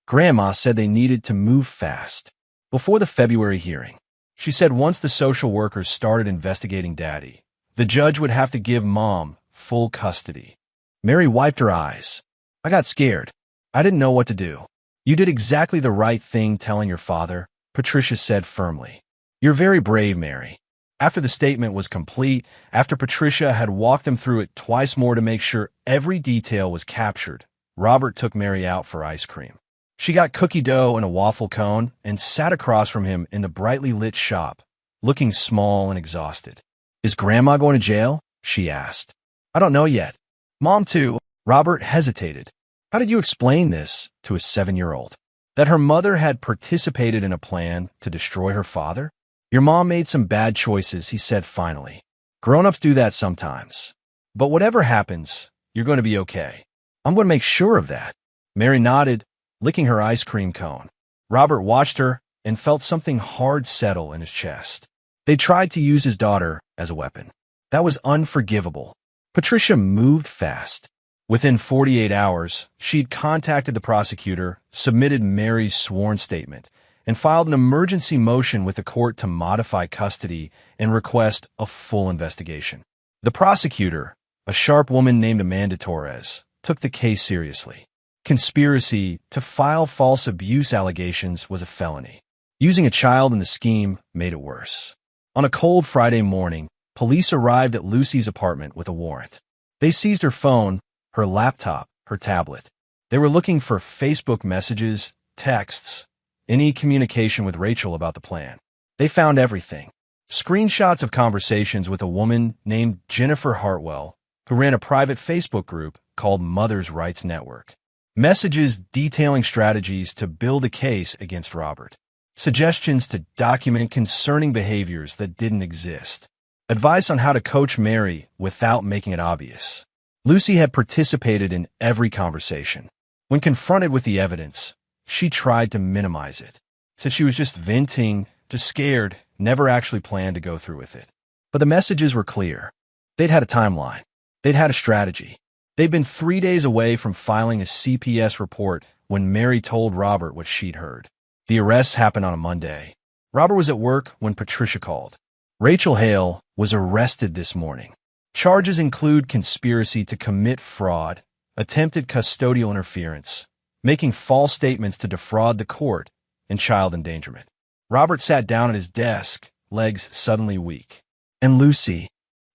"Grandma said they needed to move fast. Before the February hearing. She said once the social workers started investigating Daddy, the judge would have to give Mom full custody." Mary wiped her eyes. "I got scared. I didn't know what to do." "You did exactly the right thing telling your father," Patricia said firmly. "You're very brave, Mary." After the statement was complete, after Patricia had walked them through it twice more to make sure every detail was captured, Robert took Mary out for ice cream. She got cookie dough and a waffle cone and sat across from him in the brightly lit shop, looking small and exhausted. "Is Grandma going to jail?" she asked. "I don't know yet. Mom too." Robert hesitated. How did you explain this to a 7-year-old? That her mother had participated in a plan to destroy her father? Your mom made some bad choices, he said finally. Grown-ups do that sometimes. But whatever happens, you're going to be okay. I'm going to make sure of that. Mary nodded, licking her ice cream cone. Robert watched her and felt something hard settle in his chest. They tried to use his daughter as a weapon. That was unforgivable. Patricia moved fast. Within 48 hours, she'd contacted the prosecutor, submitted Mary's sworn statement, and filed an emergency motion with the court to modify custody and request a full investigation. The prosecutor, a sharp woman named Amanda Torres, took the case seriously. Conspiracy to file false abuse allegations was a felony. Using a child in the scheme made it worse. On a cold Friday morning, police arrived at Lucy's apartment with a warrant. They seized her phone, her laptop, her tablet. They were looking for Facebook messages, texts, any communication with Rachel about the plan. They found everything. Screenshots of conversations with a woman named Jennifer Hartwell, who ran a private Facebook group called Mother's Rights Network. Messages detailing strategies to build a case against Robert. Suggestions to document concerning behaviors that didn't exist. Advice on how to coach Mary without making it obvious. Lucy had participated in every conversation. When confronted with the evidence, she tried to minimize it. Said she was just venting, just scared, never actually planned to go through with it. But the messages were clear. They'd had a timeline. They'd had a strategy. They'd been 3 days away from filing a CPS report when Mary told Robert what she'd heard. The arrests happened on a Monday. Robert was at work when Patricia called. Rachel Hale was arrested this morning. Charges include conspiracy to commit fraud, attempted custodial interference, making false statements to defraud the court, and child endangerment. Robert sat down at his desk, legs suddenly weak. And Lucy?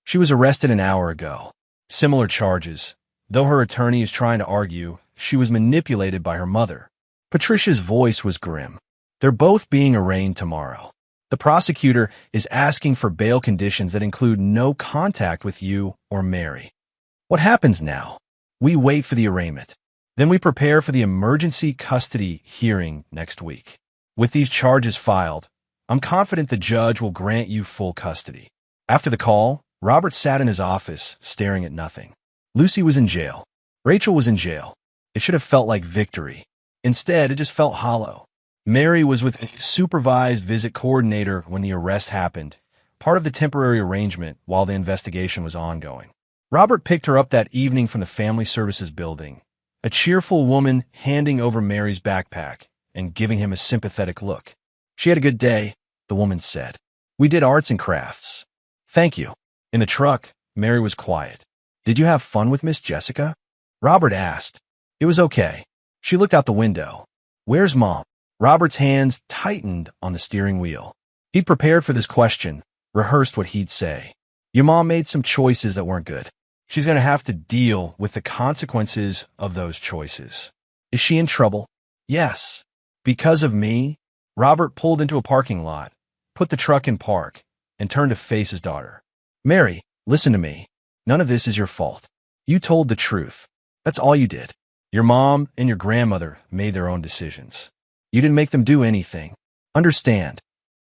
She was arrested an hour ago. Similar charges. Though her attorney is trying to argue, she was manipulated by her mother. Patricia's voice was grim. They're both being arraigned tomorrow. The prosecutor is asking for bail conditions that include no contact with you or Mary. What happens now? We wait for the arraignment. Then we prepare for the emergency custody hearing next week. With these charges filed, I'm confident the judge will grant you full custody. After the call, Robert sat in his office, staring at nothing. Lucy was in jail. Rachel was in jail. It should have felt like victory. Instead, it just felt hollow. Mary was with a supervised visit coordinator when the arrest happened, part of the temporary arrangement while the investigation was ongoing. Robert picked her up that evening from the family services building, a cheerful woman handing over Mary's backpack and giving him a sympathetic look. She had a good day, the woman said. We did arts and crafts. Thank you. In the truck, Mary was quiet. Did you have fun with Miss Jessica? Robert asked. It was okay. She looked out the window. Where's Mom? Robert's hands tightened on the steering wheel. He'd prepared for this question, rehearsed what he'd say. Your mom made some choices that weren't good. She's going to have to deal with the consequences of those choices. Is she in trouble? Yes. Because of me? Robert pulled into a parking lot, put the truck in park, and turned to face his daughter. Mary, listen to me. None of this is your fault. You told the truth. That's all you did. Your mom and your grandmother made their own decisions. You didn't make them do anything. Understand?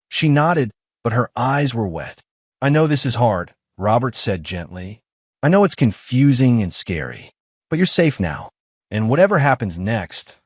She nodded, but her eyes were wet. I know this is hard, Robert said gently. I know it's confusing and scary, but you're safe now. And whatever happens next,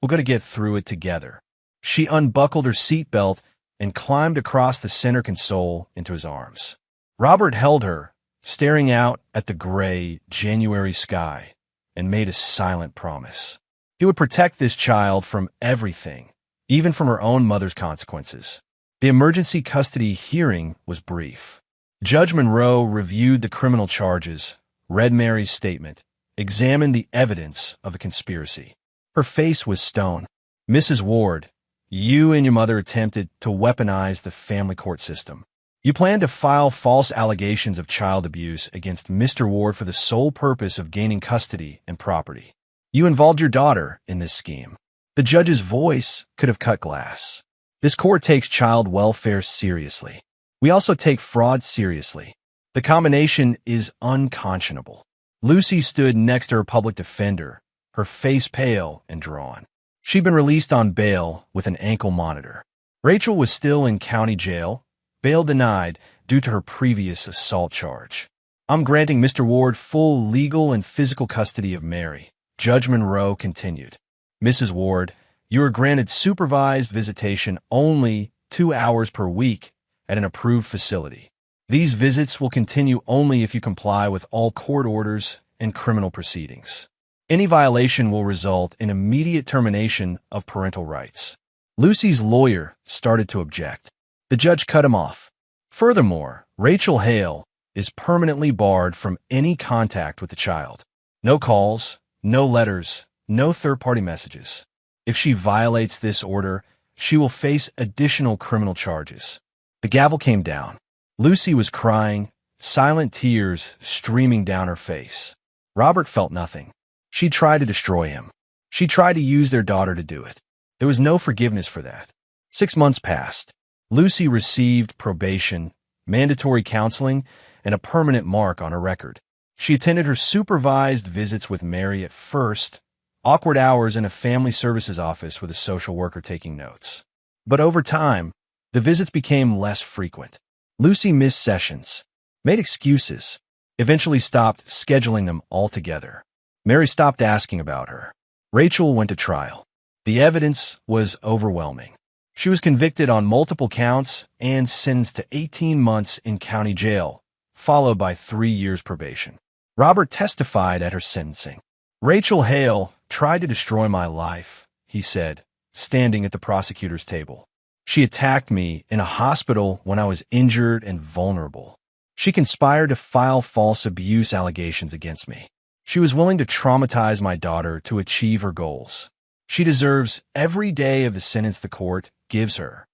we're going to get through it together. She unbuckled her seatbelt and climbed across the center console into his arms. Robert held her, staring out at the gray January sky, and made a silent promise. He would protect this child from everything, even from her own mother's consequences. The emergency custody hearing was brief. Judge Monroe reviewed the criminal charges, read Mary's statement, examined the evidence of the conspiracy. Her face was stone. Mrs. Ward, you and your mother attempted to weaponize the family court system. You planned to file false allegations of child abuse against Mr. Ward for the sole purpose of gaining custody and property. You involved your daughter in this scheme. The judge's voice could have cut glass. This court takes child welfare seriously. We also take fraud seriously. The combination is unconscionable. Lucy stood next to her public defender, her face pale and drawn. She'd been released on bail with an ankle monitor. Rachel was still in county jail, Bail denied due to her previous assault charge. I'm granting Mr. Ward full legal and physical custody of Mary. Judge Monroe continued. Mrs. Ward, you are granted supervised visitation only 2 hours per week at an approved facility. These visits will continue only if you comply with all court orders and criminal proceedings. Any violation will result in immediate termination of parental rights. Lucy's lawyer started to object. The judge cut him off. Furthermore, Rachel Hale is permanently barred from any contact with the child. No calls, no letters, no third-party messages. If she violates this order, she will face additional criminal charges. The gavel came down. Lucy was crying, silent tears streaming down her face. Robert felt nothing. She tried to destroy him. She tried to use their daughter to do it. There was no forgiveness for that. 6 months passed. Lucy received probation, mandatory counseling, and a permanent mark on her record. She attended her supervised visits with Mary at first, awkward hours in a family services office with a social worker taking notes. But over time, the visits became less frequent. Lucy missed sessions, made excuses, eventually stopped scheduling them altogether. Mary stopped asking about her. Rachel went to trial. The evidence was overwhelming. She was convicted on multiple counts and sentenced to 18 months in county jail, followed by 3 years probation. Robert testified at her sentencing. Rachel Hale tried to destroy my life, he said, standing at the prosecutor's table. She attacked me in a hospital when I was injured and vulnerable. She conspired to file false abuse allegations against me. She was willing to traumatize my daughter to achieve her goals. She deserves every day of the sentence the court gives her.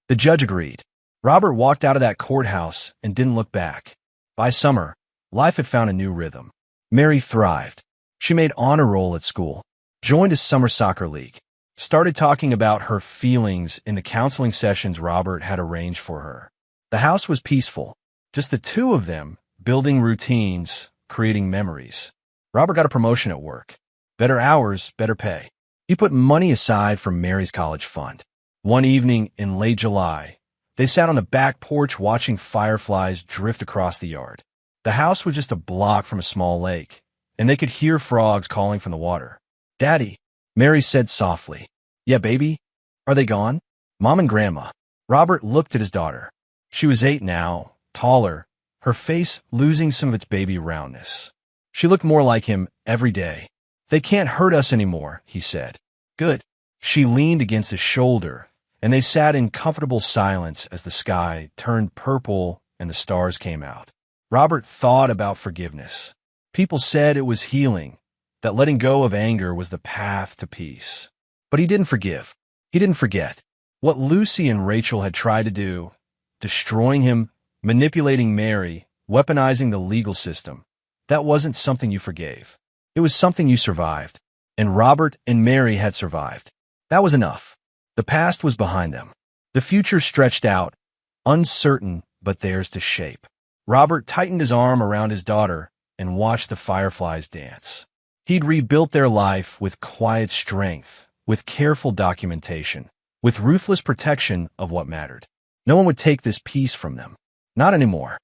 The judge agreed. Robert walked out of that courthouse and didn't look back. By summer, life had found a new rhythm. Mary thrived. She made honor roll at school, joined a summer soccer league, started talking about her feelings in the counseling sessions Robert had arranged for her. The house was peaceful, just the two of them, building routines, creating memories. Robert got a promotion at work. Better hours, better pay. He put money aside from Mary's college fund. One evening in late July, they sat on the back porch watching fireflies drift across the yard. The house was just a block from a small lake, and they could hear frogs calling from the water. Daddy, Mary said softly. Yeah, baby? Are they gone? Mom and Grandma. Robert looked at his daughter. She was 8 now, taller, her face losing some of its baby roundness. She looked more like him every day. They can't hurt us anymore, he said. Good. She leaned against his shoulder, and they sat in comfortable silence as the sky turned purple and the stars came out. Robert thought about forgiveness. People said it was healing, that letting go of anger was the path to peace. But he didn't forgive. He didn't forget. What Lucy and Rachel had tried to do, destroying him, manipulating Mary, weaponizing the legal system, that wasn't something you forgave. It was something you survived. And Robert and Mary had survived. That was enough. The past was behind them. The future stretched out, uncertain but theirs to shape. Robert tightened his arm around his daughter and watched the fireflies dance. He'd rebuilt their life with quiet strength, with careful documentation, with ruthless protection of what mattered. No one would take this peace from them. Not anymore.